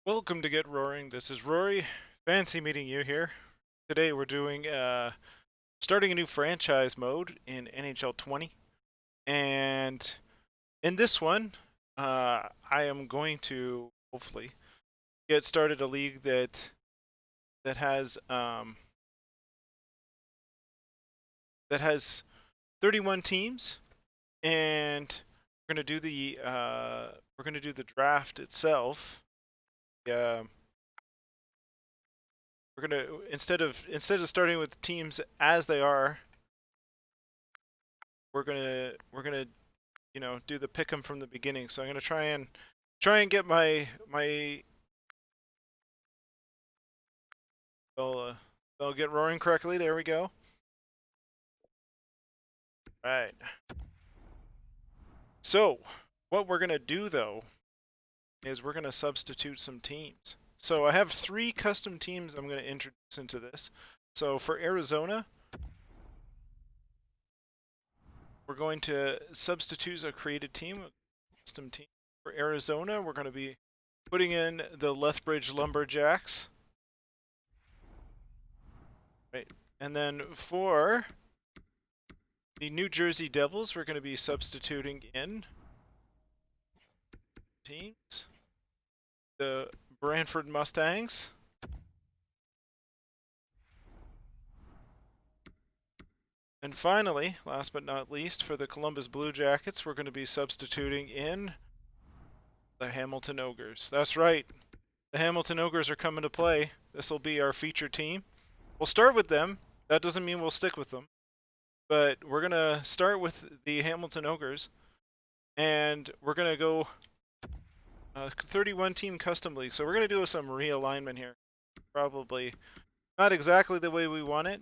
Welcome to GetRoaring. This is Rory. Fancy meeting you here. Today we're doing starting a new franchise mode in NHL20, and in this one, I am going to hopefully get started a league that has that has 31 teams, and we're gonna do the draft itself. Yeah. We're gonna instead of starting with teams as they are, we're gonna do the pick 'em from the beginning. So I'm gonna try and get my I'll get roaring correctly. There we go. Right. So what we're gonna do though is we're gonna substitute some teams. So I have 3 custom teams I'm gonna introduce into this. So for Arizona, we're going to substitute a created team, a custom team. For Arizona, we're going to be putting in the Lethbridge Lumberjacks. Right. And then for the New Jersey Devils, we're going to be substituting in teams. The Brantford Mustangs. And finally, last but not least, for the Columbus Blue Jackets, we're going to be substituting in the Hamilton Ogres. That's right. The Hamilton Ogres are coming to play. This will be our feature team. We'll start with them. That doesn't mean we'll stick with them. But we're going to start with the Hamilton Ogres. And we're going to go 31 team custom league. So we're going to do some realignment here. Probably not exactly the way we want it.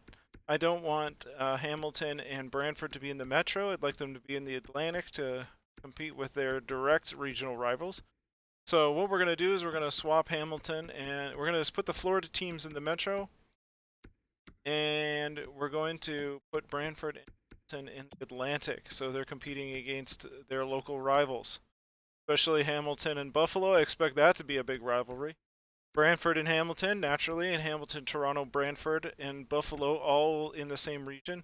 I don't want Hamilton and Brantford to be in the Metro. I'd like them to be in the Atlantic to compete with their direct regional rivals. So what we're going to do is we're going to swap Hamilton and we're going to put the Florida teams in the Metro. And we're going to put Brantford and in the Atlantic. So they're competing against their local rivals. Especially Hamilton and Buffalo. I expect that to be a big rivalry. Brantford and Hamilton, naturally, and Hamilton, Toronto, Brantford, and Buffalo all in the same region,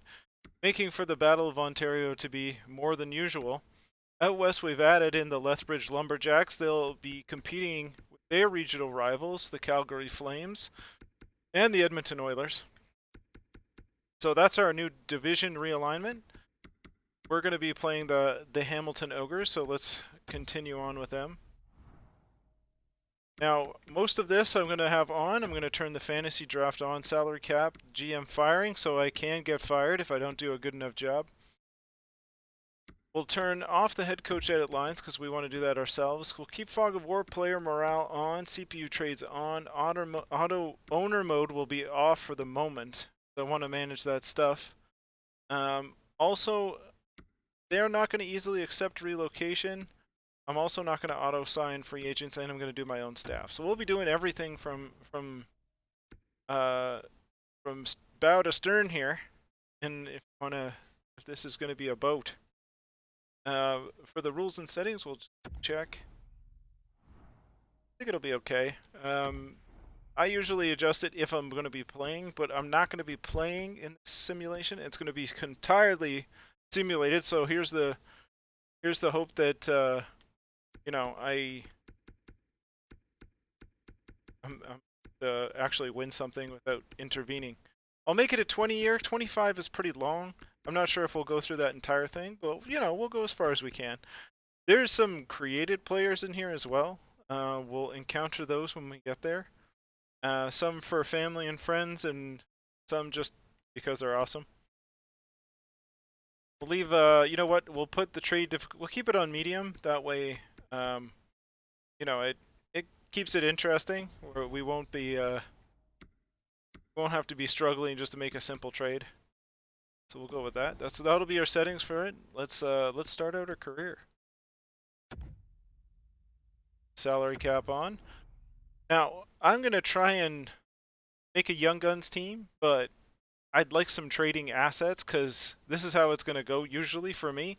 making for the Battle of Ontario to be more than usual. Out west, we've added in the Lethbridge Lumberjacks. They'll be competing with their regional rivals, the Calgary Flames and the Edmonton Oilers. So that's our new division realignment. We're going to be playing the Hamilton Ogres, so let's continue on with them. Now, most of this I'm going to have on. I'm going to turn the fantasy draft on, salary cap, GM firing, so I can get fired if I don't do a good enough job. We'll turn off the head coach edit lines because we want to do that ourselves. We'll keep Fog of War player morale on, CPU trades on, auto owner mode will be off for the moment. So I want to manage that stuff. Also, they're not going to easily accept relocation. I'm also not going to auto sign free agents, and I'm going to do my own staff. So we'll be doing everything from bow to stern here. And if this is going to be a boat, for the rules and settings, we'll just check. I think it'll be okay. I usually adjust it if I'm going to be playing, but I'm not going to be playing in this simulation. It's going to be entirely simulated. So here's the hope that I'm actually win something without intervening. I'll make it a 20 year. 25 is pretty long. I'm not sure if we'll go through that entire thing, but we'll go as far as we can. There's some created players in here as well. We'll encounter those when we get there. Some for family and friends, and some just because they're awesome. We'll leave. You know what? We'll put the trade. We'll keep it on medium. That way, it keeps it interesting. We won't have to be struggling just to make a simple trade. So we'll go with that. That'll be our settings for it. Let's start out our career. Salary cap on. Now I'm gonna try and make a Young Guns team, but I'd like some trading assets because this is how it's gonna go usually for me.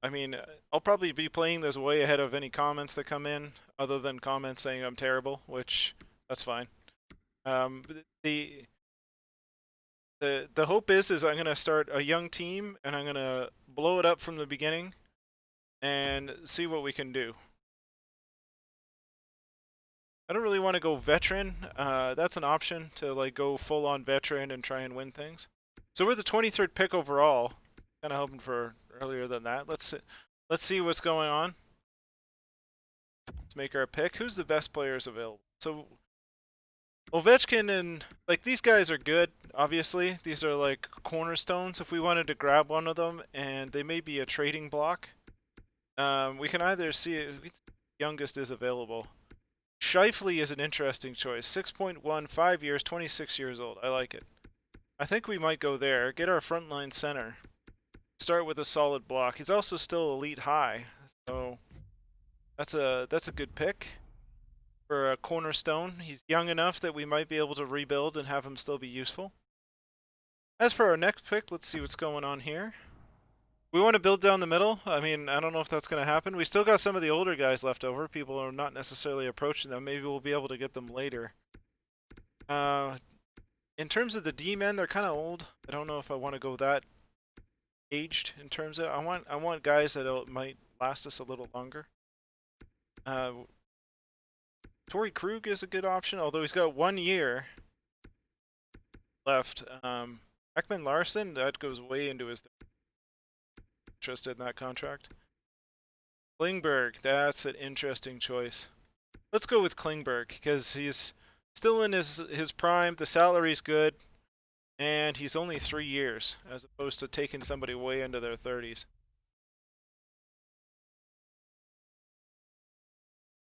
I mean, I'll probably be playing this way ahead of any comments that come in, other than comments saying I'm terrible, which that's fine. The the hope is I'm gonna start a young team and I'm gonna blow it up from the beginning and see what we can do. I don't really want to go veteran. That's an option to like go full on veteran and try and win things. So we're the 23rd pick overall. Kind of hoping for earlier than that. Let's see what's going on. Let's make our pick. Who's the best players available? So Ovechkin and like these guys are good. Obviously, these are like cornerstones. If we wanted to grab one of them, and they may be a trading block, we can either see youngest is available. Shifley is an interesting choice. 6.1, 5 years, 26 years old. I like it. I think we might go there. Get our frontline center. Start with a solid block. He's also still elite high, so that's a good pick for a cornerstone. He's young enough that we might be able to rebuild and have him still be useful. As for our next pick, let's see what's going on here. We want to build down the middle. I mean, I don't know if that's going to happen. We still got some of the older guys left over. People are not necessarily approaching them. Maybe we'll be able to get them later. In terms of the D-men, they're kind of old. I don't know if I want to go that aged in terms of. I want guys that might last us a little longer. Torrey Krug is a good option, although he's got 1 year left. Ekman Larson, that goes way into his interested in that contract. Klingberg, that's an interesting choice. Let's go with Klingberg because he's still in his prime. The salary's good, and he's only 3 years as opposed to taking somebody way into their 30s.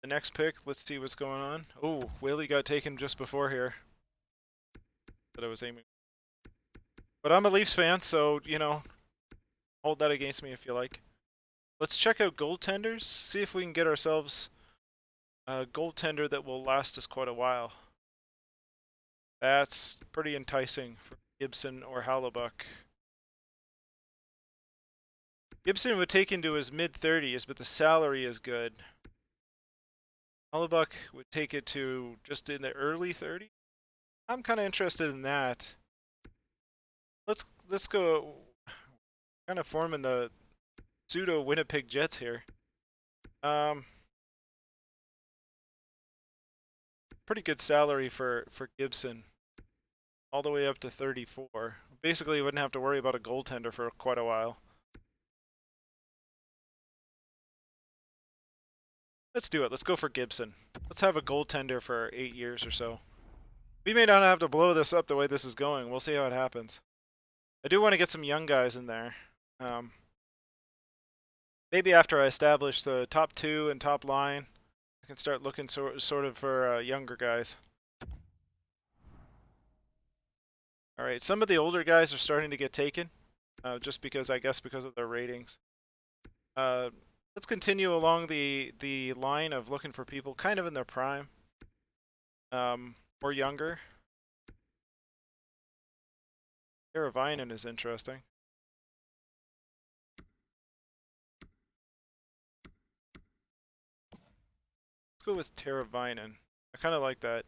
The next pick, let's see what's going on. Oh, Willie got taken just before here. That I was aiming. But I'm a Leafs fan, so, you know, hold that against me if you like. Let's check out goaltenders, see if we can get ourselves a goaltender that will last us quite a while. That's pretty enticing for Gibson or Hallebuck. Gibson would take into his mid-30s, but the salary is good. Hallebuck would take it to just in the early 30s. I'm kind of interested in that. Let's go kind of forming the pseudo Winnipeg Jets here. Pretty good salary for Gibson, all the way up to 34. Basically, you wouldn't have to worry about a goaltender for quite a while. Let's do it. Let's go for Gibson. Let's have a goaltender for 8 years or so. We may not have to blow this up the way this is going. We'll see how it happens. I do want to get some young guys in there. Maybe after I establish the top 2 and top line, I can start looking sort of for younger guys. All right, some of the older guys are starting to get taken, just because I guess because of their ratings. Let's continue along the line of looking for people kind of in their prime, or younger. Teravainen is interesting. Let's go with Teravainen. I kind of like that.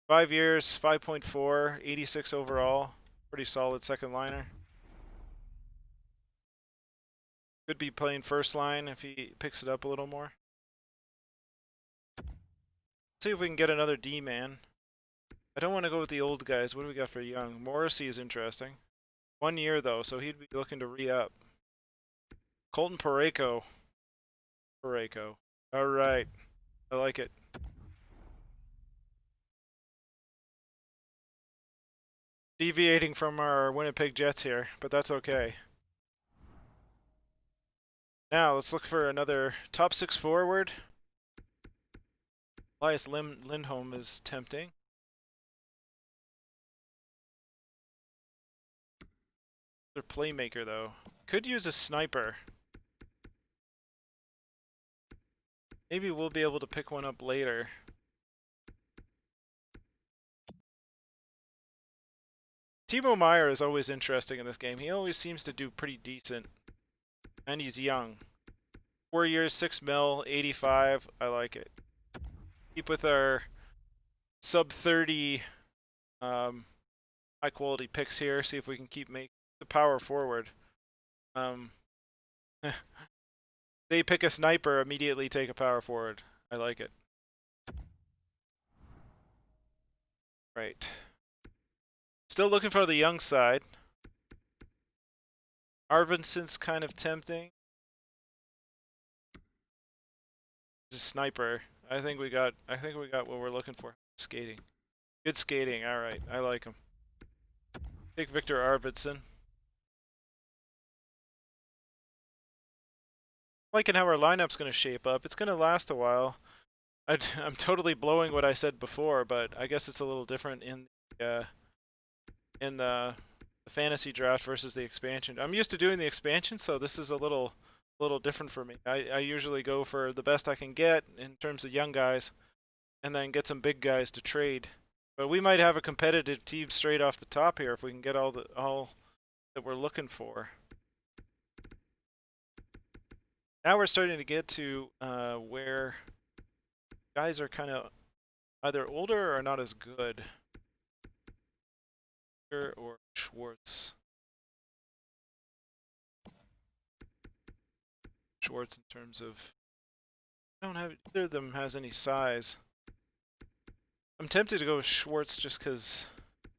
5 years, 5.4, 86 overall. Pretty solid second liner. Could be playing first line if he picks it up a little more. See if we can get another D-man. I don't want to go with the old guys. What do we got for young? Morrissey is interesting. 1 year though, so he'd be looking to re-up. Colton Parayko. All right, I like it. Deviating from our Winnipeg Jets here, but that's okay. Now let's look for another top 6 forward. Elias Lindholm is tempting. Their playmaker though. Could use a sniper. Maybe we'll be able to pick one up later. Timo Meier is always interesting in this game. He always seems to do pretty decent. And he's young. 4 years, 6 mil, 85. I like it. Keep with our sub 30 high quality picks here. See if we can keep making the power forward. They pick a sniper, immediately take a power forward. I like it. Right. Still looking for the young side. Arvinsson's kind of tempting. He's a sniper. I think we got what we're looking for. Skating. Good skating. All right. I like him. Take Victor Arvidsson. Liking how our lineup's going to shape up. It's going to last a while. I'm totally blowing what I said before, but I guess it's a little different in the fantasy draft versus the expansion. I'm used to doing the expansion, so this is a little different for me. I usually go for the best I can get in terms of young guys, and then get some big guys to trade. But we might have a competitive team straight off the top here if we can get all that we're looking for. Now we're starting to get to where guys are kind of either older or not as good. Or Schwartz. Schwartz in terms of, I don't have either of them has any size. I'm tempted to go with Schwartz just because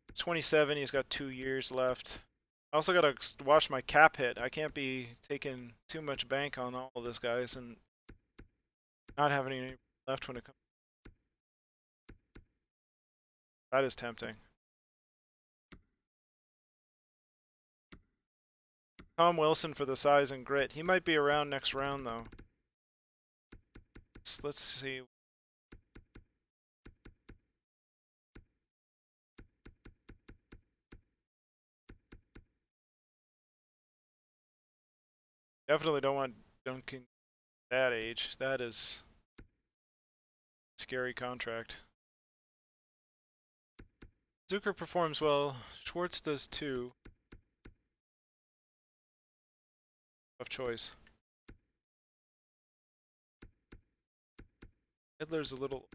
he's 27. He's got 2 years left. I also gotta watch my cap hit. I can't be taking too much bank on all of this, guys, and not having any left when it comes. That is tempting. Tom Wilson for the size and grit. He might be around next round though. Let's see. Definitely don't want Duncan that age. That is a scary contract. Zucker performs well. Schwartz does too. Tough choice. Hitler's a little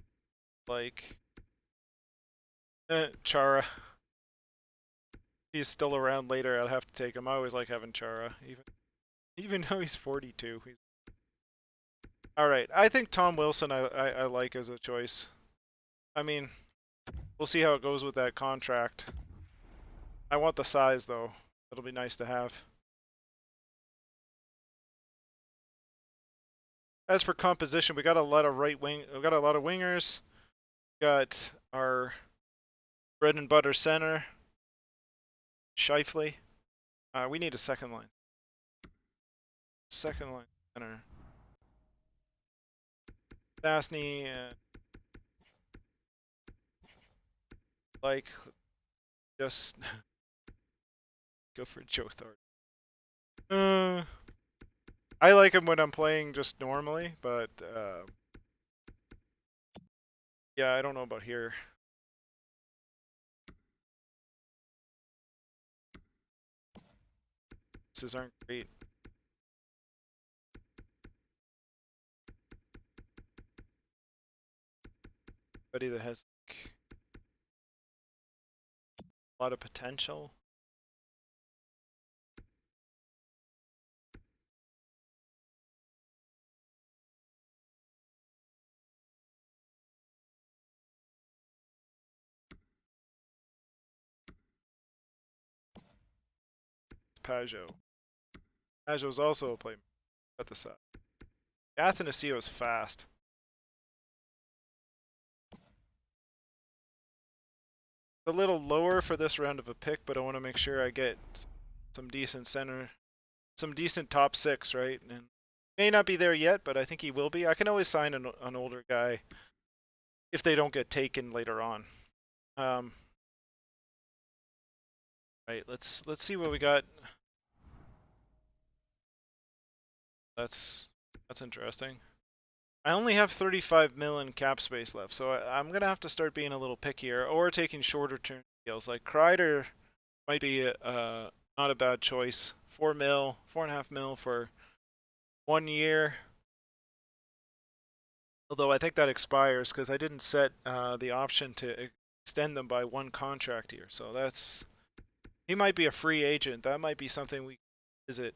like Chara. He's still around later. I'll have to take him. I always like having Chara, even though he's 42. All right. I think Tom Wilson I like as a choice. I mean, we'll see how it goes with that contract. I want the size though. It'll be nice to have. As for composition, we got a lot of we got a lot of wingers. We got our bread and butter center, Scheifele. We need a second line. Second line center. Stastny, like, just go for Joe Thornton. I like him when I'm playing just normally, but yeah, I don't know about here. This aren't great. Anybody that has like, a lot of potential. Pajot. Pajot's also a playmaker at the side. Athanasio is fast. A little lower for this round of a pick, but I want to make sure I get some decent center, some decent top six, right? And may not be there yet, but I think he will be. I can always sign an older guy if they don't get taken later on. Right, let's see what we got. That's interesting. I only have 35 mil in cap space left, so I'm gonna have to start being a little pickier or taking shorter term deals. Like Kreider might be not a bad choice. 4 mil, 4.5 mil for 1 year. Although I think that expires because I didn't set the option to extend them by 1 contract year. So that's, he might be a free agent. That might be something we visit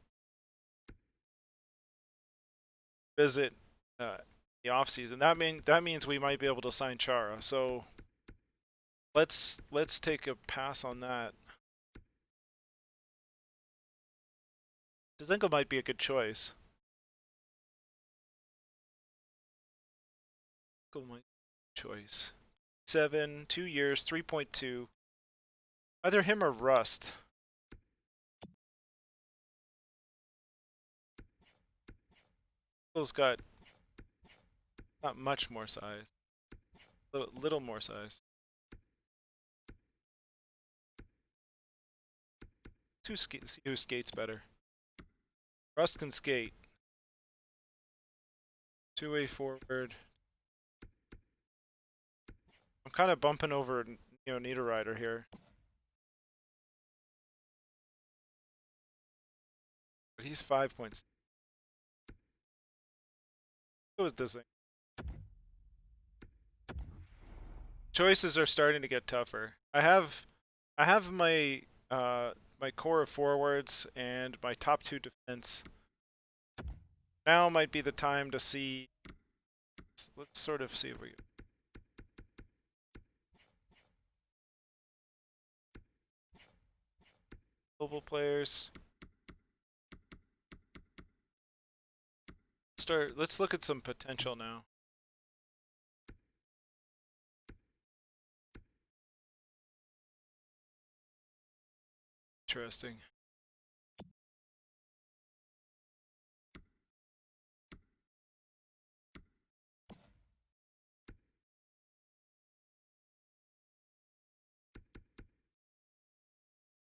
the off season. That means we might be able to sign Chara. So let's take a pass on that. Zinko might be a good choice. Zinko might be a choice. 7, 2 years, 3.2. Either him or Rust. Zinko's got not much more size. Little more size. See who skates better. Rust can skate. 2-way forward. I'm kind of bumping over, Niederreiter here. But he's 5 points. So is this thing. Choices are starting to get tougher. I have my my core of forwards and my top 2 defense. Now might be the time to see. Let's sort of see if we. Global players. Let's look at some potential now. Interesting.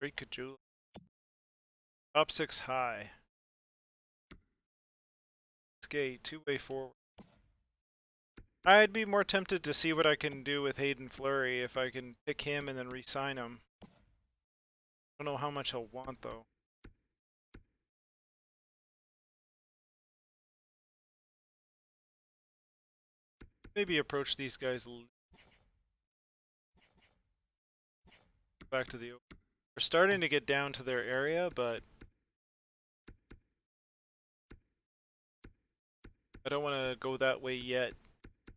Great Kajula. Top 6 high. Skate, 2-way forward. I'd be more tempted to see what I can do with Hayden Fleury if I can pick him and then re-sign him. I don't know how much he'll want though. Maybe approach these guys back to the. We're starting to get down to their area, but I don't want to go that way yet.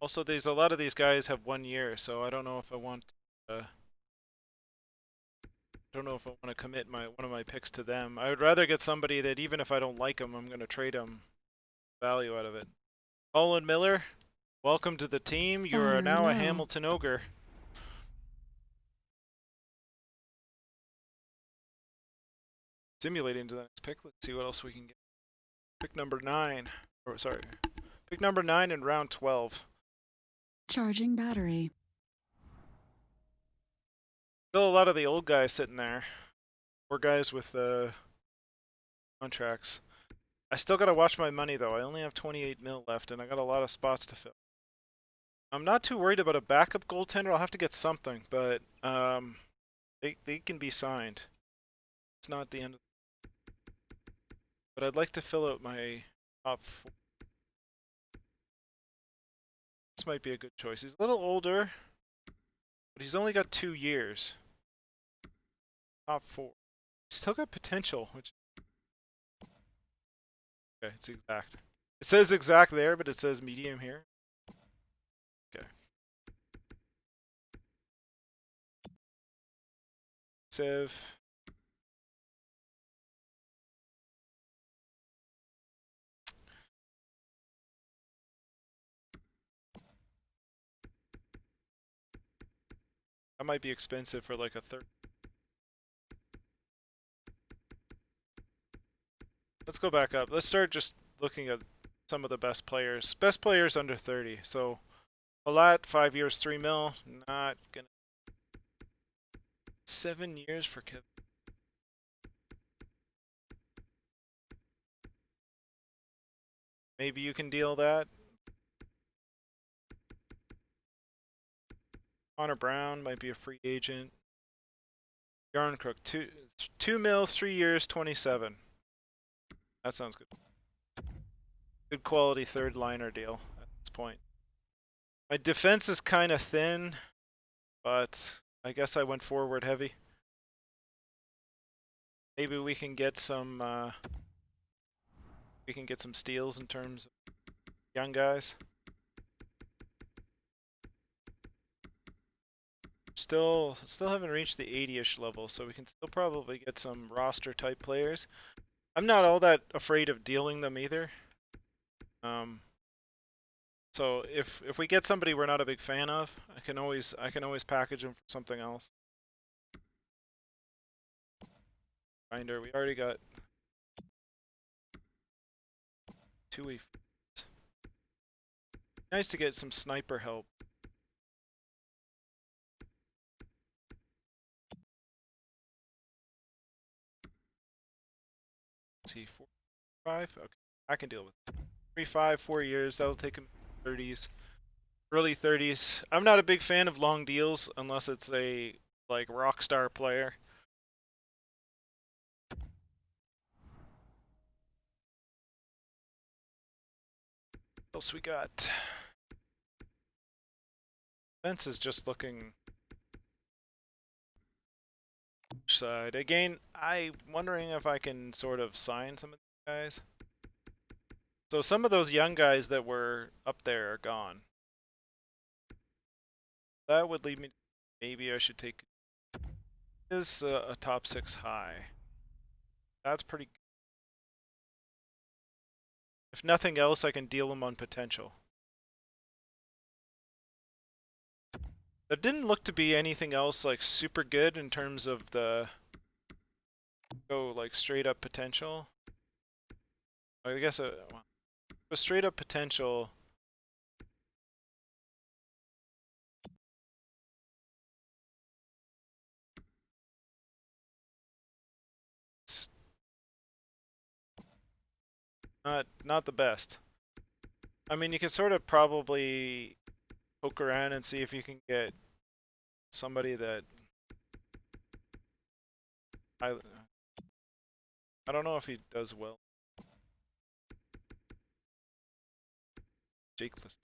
Also, a lot of these guys have 1 year, so I don't know if I want. Don't know if I want to commit one of my picks to them. I would rather get somebody that even if I don't like them, I'm going to trade them value out of it. Colin Miller, welcome to the team. You are now a Hamilton Ogre. Simulating to the next pick. Let's see what else we can get. Pick number 9. Or sorry, pick number 9 in round 12. Charging battery. Still a lot of the old guys sitting there. More guys with contracts. I still gotta watch my money though. I only have 28 mil left, and I got a lot of spots to fill. I'm not too worried about a backup goaltender. I'll have to get something, but they can be signed. It's not the end of. But I'd like to fill out my top 4. This might be a good choice. He's a little older, but he's only got 2 years. Top 4. Still got potential, which. Okay, it's exact. It says exact there, but it says medium here. Okay. Save. That might be expensive for like a third. Let's go back up. Let's start just looking at some of the best players. Best players under 30. So, Palat, 5 years, 3 mil. Not gonna. 7 years for Kevin. Maybe you can deal that. Connor Brown might be a free agent. Yarncrook, 2 mil, 3 years, 27. That sounds good. good quality third liner deal at this point. My defense is kind of thin, but I guess I went forward heavy. Maybe we can get some steals in terms of young guys. Still haven't reached the 80-ish level, so we can still probably get some roster type players. I'm not all that afraid of dealing them either. So if we get somebody we're not a big fan of, I can always package them for something else. Grinder, we already got 2 Nice to get some sniper help. Let's see, 4, 5? Okay, I can deal with it. 3, 5, 4 years, that'll take him 30s. Early 30s. I'm not a big fan of long deals unless it's a like rock star player. What else we got? Fence is just looking side. Again, I'm wondering if I can sort of sign some of these guys. So some of those young guys that were up there are gone. That would lead me to maybe I should take this a top 6 high. That's pretty good. If nothing else, I can deal him on potential. There didn't look to be anything else like super good in terms of the like straight up potential. I guess a straight up potential. It's not the best. I mean, you can sort of probably poke around and see if you can get somebody that I don't know if he does well. Jakeless.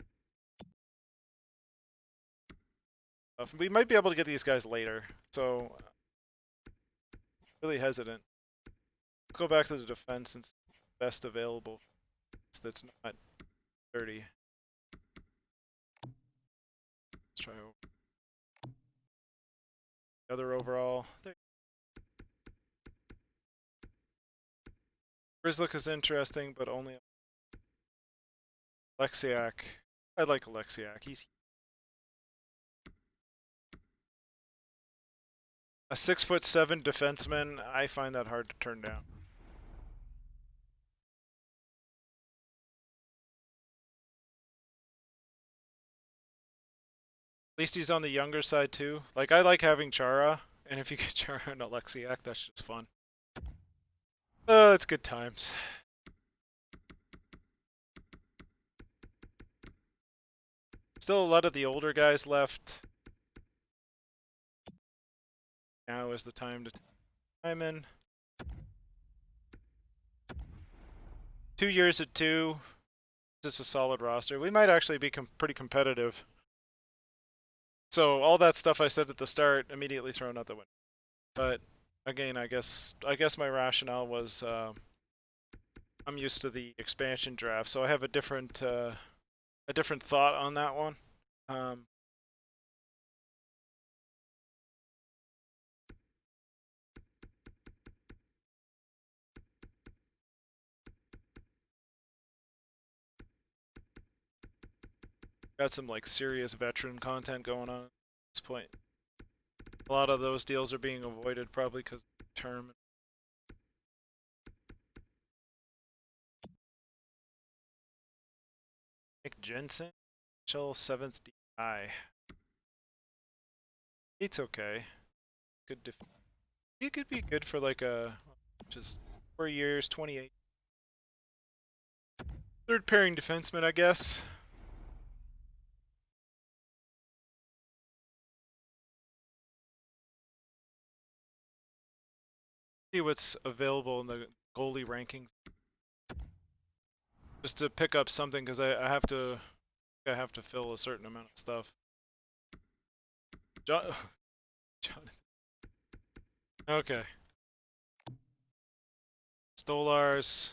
We might be able to get these guys later, so really hesitant. Let's go back to the defense and best available that's not 30. Let's try the other overall. Grizzlick is interesting, but only Alexiak. I like Alexiak. He's a 6'7" defenseman. I find that hard to turn down. At least he's on the younger side too. Like I like having Chara, and if you get Chara and Alexiak, that's just fun. It's good times. Still a lot of the older guys left. Now is the time to time in. 2 years at 2. This is a solid roster. We might actually be pretty competitive. So all that stuff I said at the start immediately thrown out the window. But again, I guess my rationale was I'm used to the expansion draft, so I have a different thought on that one. Got some like serious veteran content going on at this point. A lot of those deals are being avoided probably because of the term. Nick Jensen, Chill 7th DI. It's okay. Good it could be good for like a just 4 years, 28. Third pairing defenseman, I guess. See what's available in the goalie rankings. just to pick up something because I have to fill a certain amount of stuff. John, Jonathan. Okay. Stolars.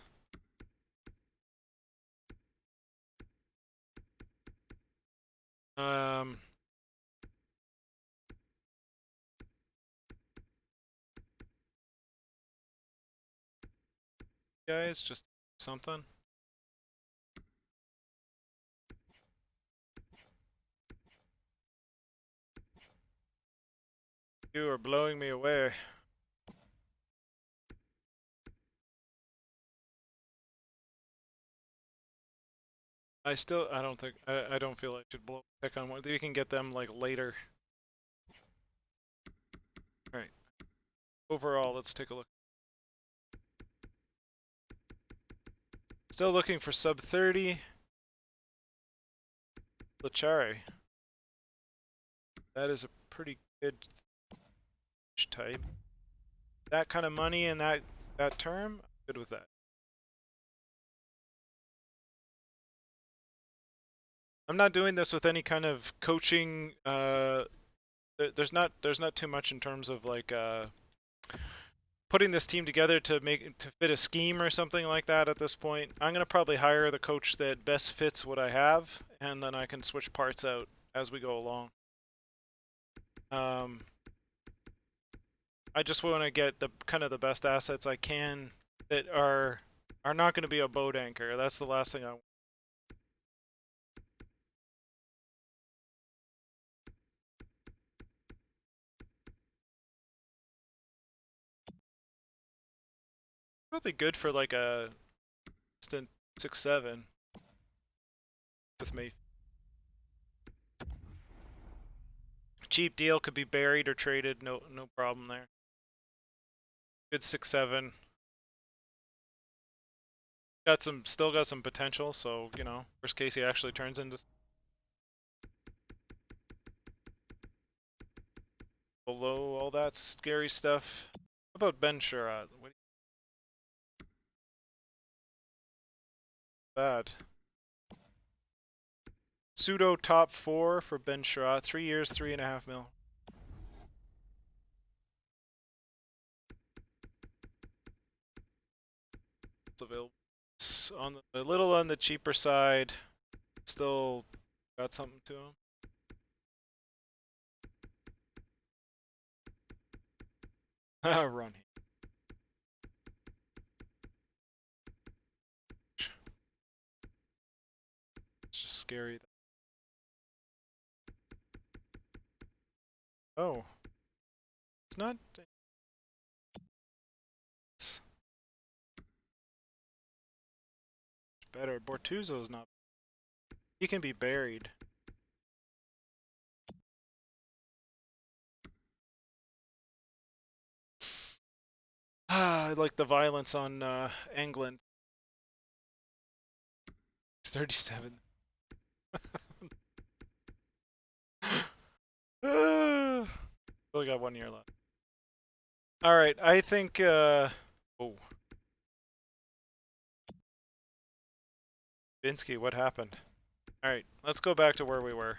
Guys, just something. You are blowing me away. I don't think, I don't feel I should pick on one. You can get them like later. Alright. Overall, let's take a look. Still looking for sub 30. Lachari. That is a pretty good type. That kind of money and that term, good with that. I'm not doing this with any kind of coaching. There's not too much in terms of like putting this team together to fit a scheme or something like that at this point. I'm gonna probably hire the coach that best fits what I have, and then I can switch parts out as we go along. I just want to get the kind of the best assets I can that are not going to be a boat anchor. That's the last thing I want. Probably good for like a instant 6-7 with me. Cheap deal could be buried or traded. No problem there. Good 6-7. Still got some potential. So you know, worst case he actually turns into below all that scary stuff. How about Ben Sherrod? What bad? Pseudo top 4 for Ben Sherrod. 3 years, 3.5 mil. It's available. It's on a little on the cheaper side. Still got something to him. Run. It's just scary. Oh, it's not. It's better. Bortuzzo's not. He can be buried. I like the violence on England. It's 37. Still got 1 year left. All right, I think. Oh, Binsky, what happened? All right, let's go back to where we were.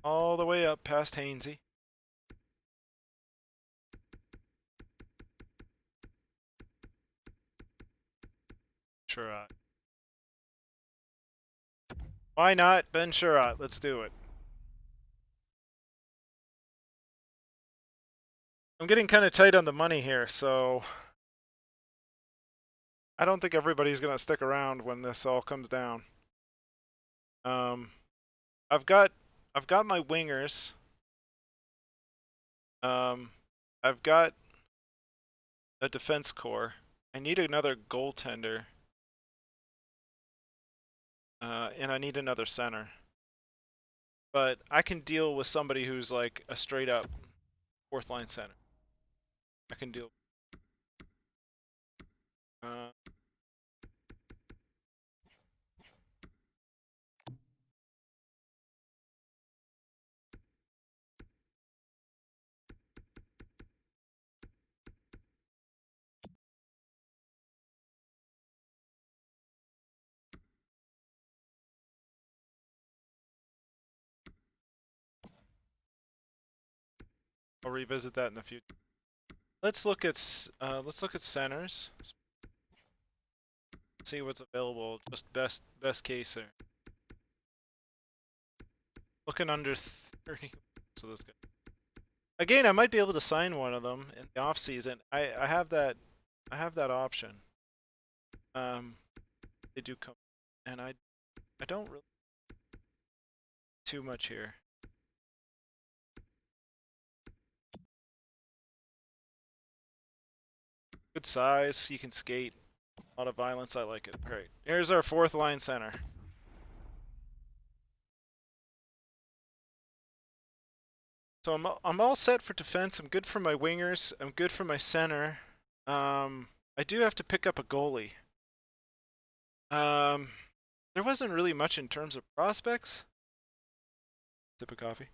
All the way up past Hainsey. Sherratt. Why not Ben Sherratt? Let's do it. I'm getting kind of tight on the money here, so I don't think everybody's gonna stick around when this all comes down. I've got my wingers. I've got a defense core. I need another goaltender. And I need another center. But I can deal with somebody who's like a straight up fourth line center. I can deal. Uh, I'll revisit that in the future. Let's look at centers. See what's available. Just best case there. Looking under 30. So that's good. Again, I might be able to sign one of them in the off season. I have that option. They do come, and I don't really too much here. Good size. You can skate. A lot of violence. I like it. All right. Here's our fourth line center. So I'm all set for defense. I'm good for my wingers. I'm good for my center. I do have to pick up a goalie. There wasn't really much in terms of prospects. Sip of coffee.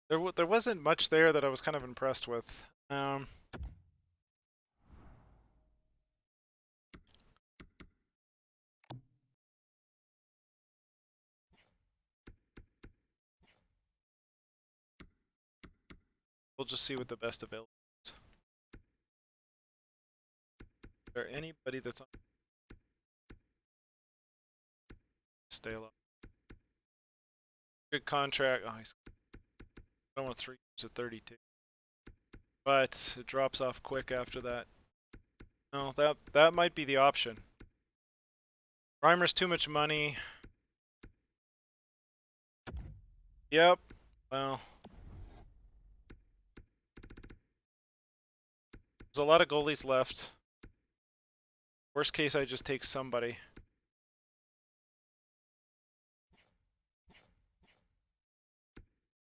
There wasn't much there that I was kind of impressed with. We'll just see what the best available is. Is there anybody that's on stay low? Good contract. Oh, I don't want 3 years at 32. But it drops off quick after that. No, that might be the option. Reimer's too much money. Yep. Well, there's a lot of goalies left. Worst case, I just take somebody.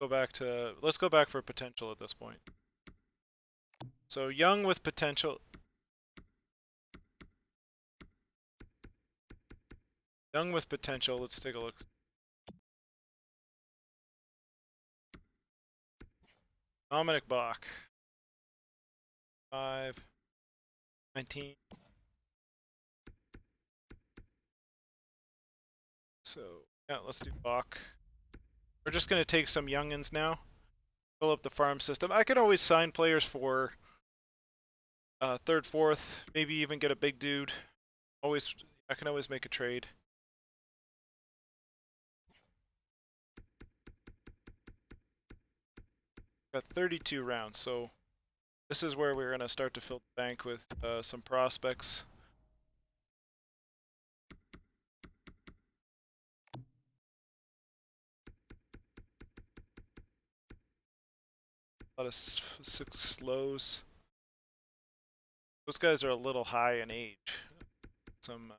Let's go back for potential at this point. So young with potential. Young with potential. Let's take a look. Dominic Bach. 5, 19. So yeah, let's do Bach. We're just gonna take some youngins now. Fill up the farm system. I can always sign players for third, fourth, maybe even get a big dude. I can always make a trade. Got 32 rounds, so this is where we're gonna start to fill the bank with some prospects. A lot of six slows. Those guys are a little high in age. Some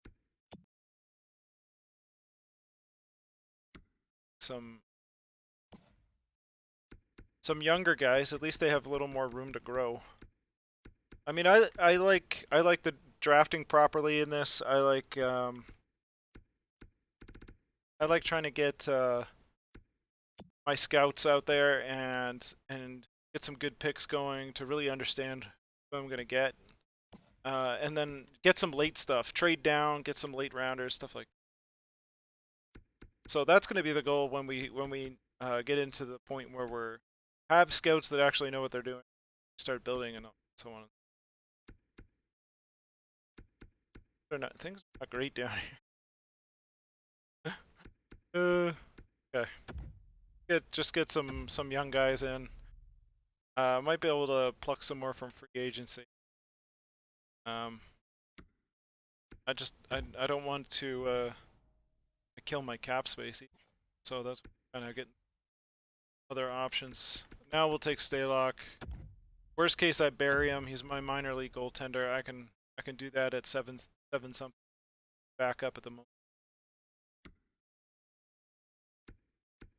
younger guys. At least they have a little more room to grow. I mean, I like the drafting properly in this. I like trying to get my scouts out there and get some good picks going to really understand who I'm gonna get, and then get some late stuff, trade down, get some late rounders, stuff like that. So that's gonna be the goal when we get into the point where we're have scouts that actually know what they're doing, start building and so on. Things are not great down here. Okay. Just get some young guys in. Might be able to pluck some more from free agency. I don't want to kill my cap space, so that's kind of getting other options. Now we'll take Stalock. Worst case, I bury him. He's my minor league goaltender. I can do that at 7 something. Back up at the moment.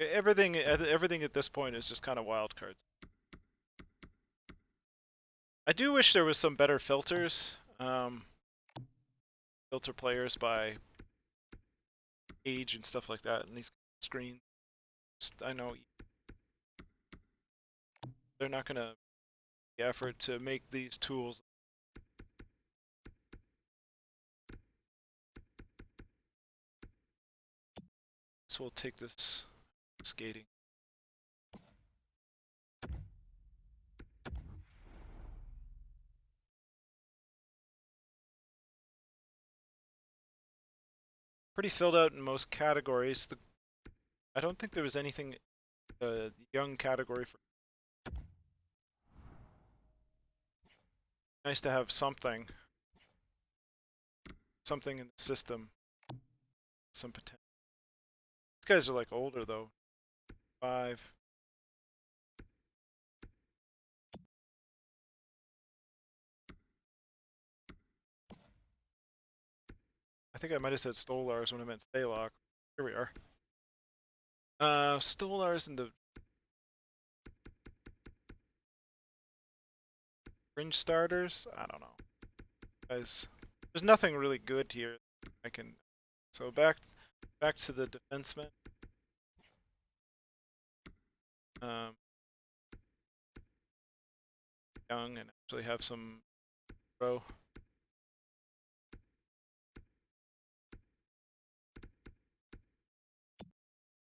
Everything at this point is just kind of wild cards. I do wish there was some better filters. Filter players by age and stuff like that in these screens. I know they're not gonna make the effort to make these tools. guess we'll take this skating. Pretty filled out in most categories. I don't think there was anything young category for. Nice to have something in the system, some potential. These guys are like older though. 5. I think I might have said Stolars when I meant Staylock. Here we are. Stolars in the fringe starters. I don't know, guys. There's nothing really good here. I can. So back to the defenseman. Young and actually have some pro.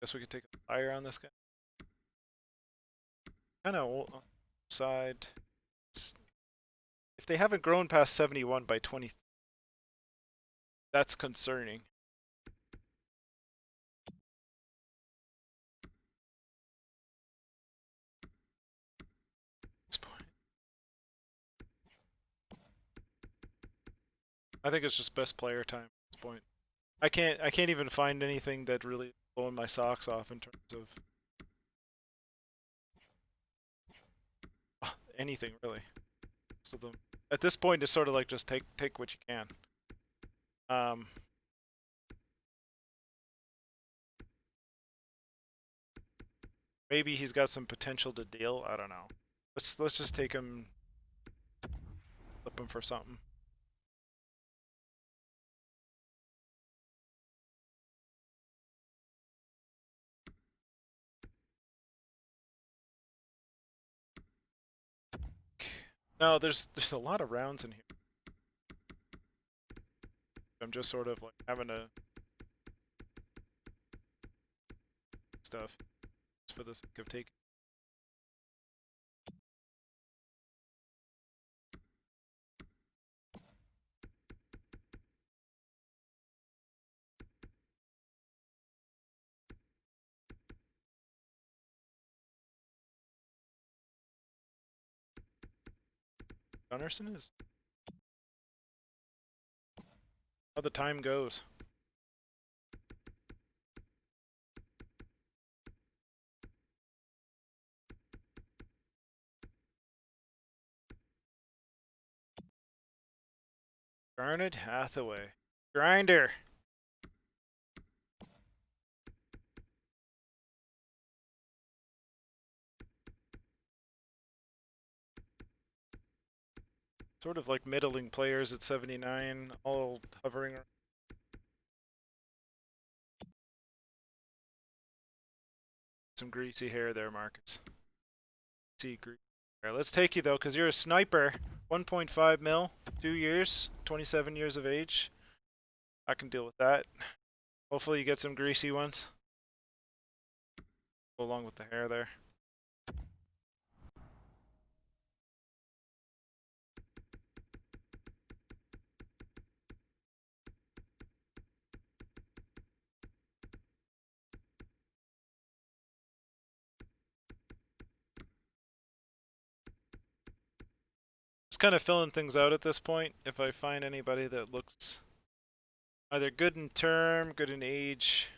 Guess we could take a flyer on this guy. Kind of old side. If they haven't grown past 71 by 20, that's concerning. This point. I think it's just best player time at this point. I can't even find anything that really blowing my socks off in terms of anything really. Most of them at this point it's sort of like just take what you can. Maybe he's got some potential to deal. I don't know. Let's just take him, flip him for something. No, there's a lot of rounds in here. I'm just sort of like having to stuff just for the sake of taking. Gunnarsson is how the time goes. Garnet Hathaway. Grinder. Sort of like middling players at 79, all hovering around. Some greasy hair there, Marcus. See, greasy hair. Let's take you though, because you're a sniper. 1.5 mil, 2 years, 27 years of age. I can deal with that. Hopefully you get some greasy ones. Go along with the hair there. Just kind of filling things out at this point. If I find anybody that looks either good in term, good in age,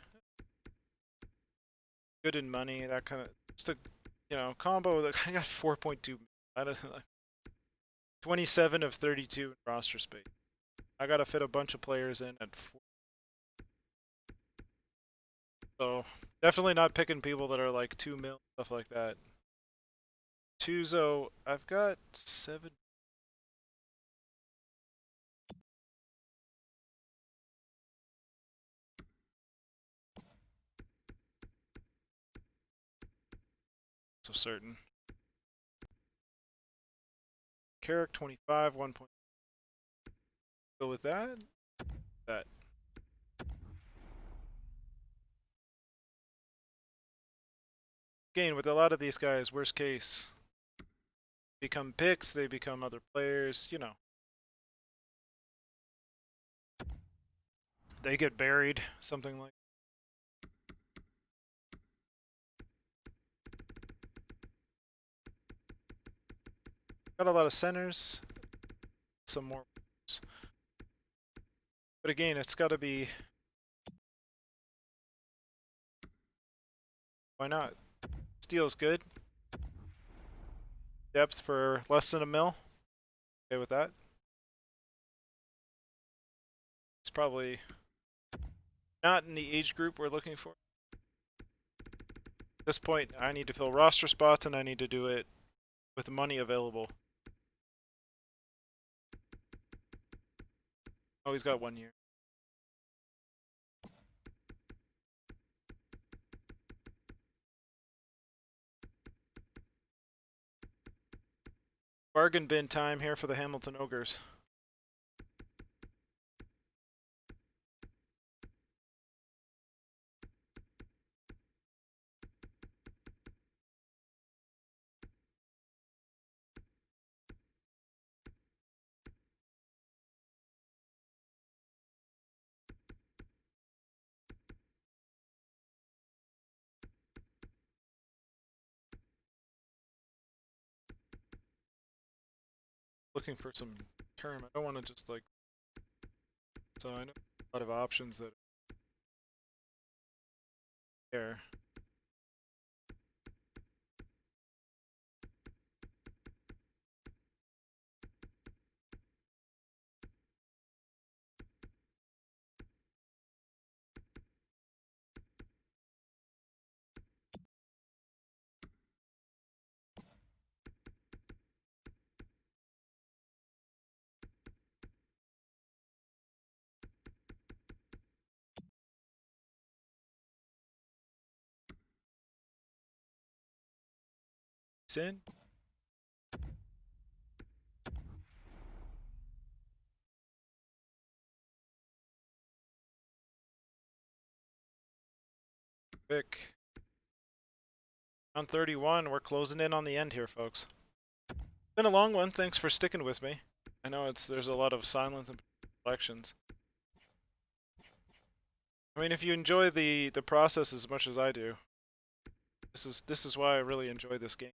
good in money, that kind of, just a, combo that I got 4.2 out of 27 of 32 in roster space. I gotta fit a bunch of players in at 4. So definitely not picking people that are like 2 mil, stuff like that. Tuzo, I've got 7. So certain. Carrick 25, 1 point. Go with that. That. Again, with a lot of these guys, worst case, become picks, they become other players, you know. They get buried, something like. Got a lot of centers, some more. But again, it's got to be. Why not? Steel's good. Depth for less than a mil. Okay with that. It's probably not in the age group we're looking for. At this point, I need to fill roster spots and I need to do it with money available. Oh, he's got 1 year. Bargain bin time here for the Hamilton Ogres. Looking for some term. I don't want to just like. So I know a lot of options that are there. Sin. Pick. On 31, we're closing in on the end here, folks. Been a long one. Thanks for sticking with me. I know there's a lot of silence and reflections. I mean, if you enjoy the process as much as I do, this is why I really enjoy this game.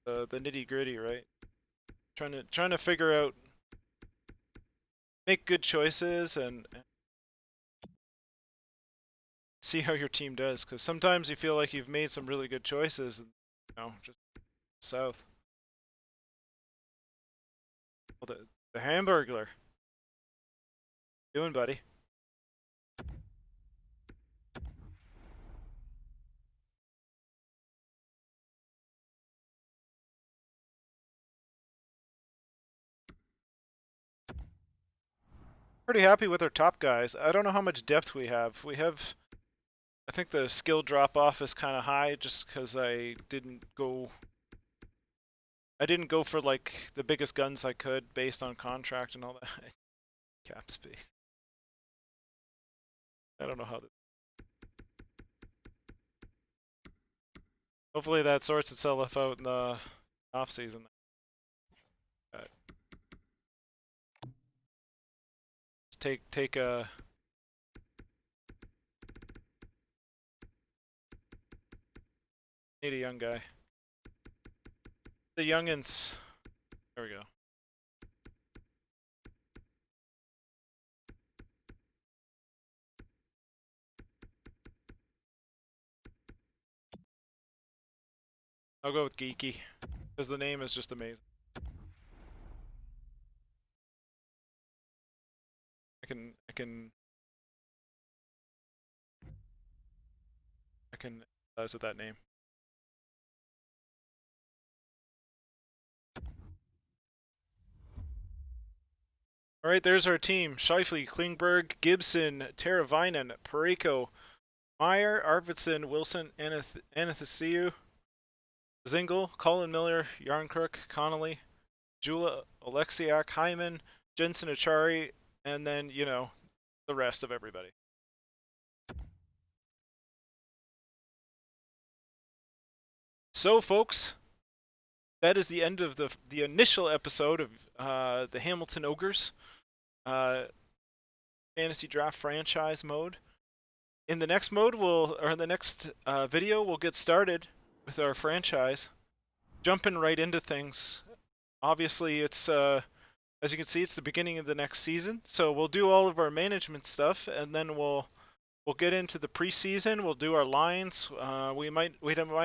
The nitty gritty, right? Trying to figure out, make good choices and see how your team does. Because sometimes you feel like you've made some really good choices, and you know, just south. Well, the Hamburglar. Doing, buddy? Pretty happy with our top guys. I don't know how much depth we have. I think the skill drop off is kind of high just because I didn't go for like the biggest guns I could based on contract and all that. Cap space. I don't know how. Hopefully that sorts itself out in the off season. Take a. Need a young guy. The youngins. There we go. I'll go with Geeky because the name is just amazing. I can empathize with that name. All right, there's our team: Scheifele, Klingberg, Gibson, Teravainen, Pareko, Meyer, Arvidsson, Wilson, Anastasiou, Zingle, Colin Miller, Yarncrook, Connolly, Jula, Alexiak, Hyman, Jensen Achari, and then, you know, the rest of everybody. So, folks, that is the end of the initial episode of the Hamilton Ogres fantasy draft franchise mode. In the next mode, in the next video, we'll get started with our franchise, jumping right into things. Obviously, it's as you can see, it's the beginning of the next season, so we'll do all of our management stuff, and then we'll get into the preseason. We'll do our lines. We might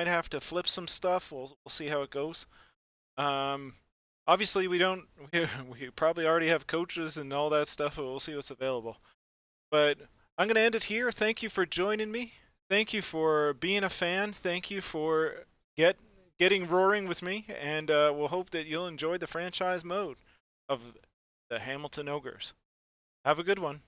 have to flip some stuff. We'll see how it goes. Obviously, we don't. We probably already have coaches and all that stuff, but we'll see what's available. But I'm gonna end it here. Thank you for joining me. Thank you for being a fan. Thank you for getting roaring with me, and we'll hope that you'll enjoy the franchise mode of the Hamilton Ogres. Have a good one.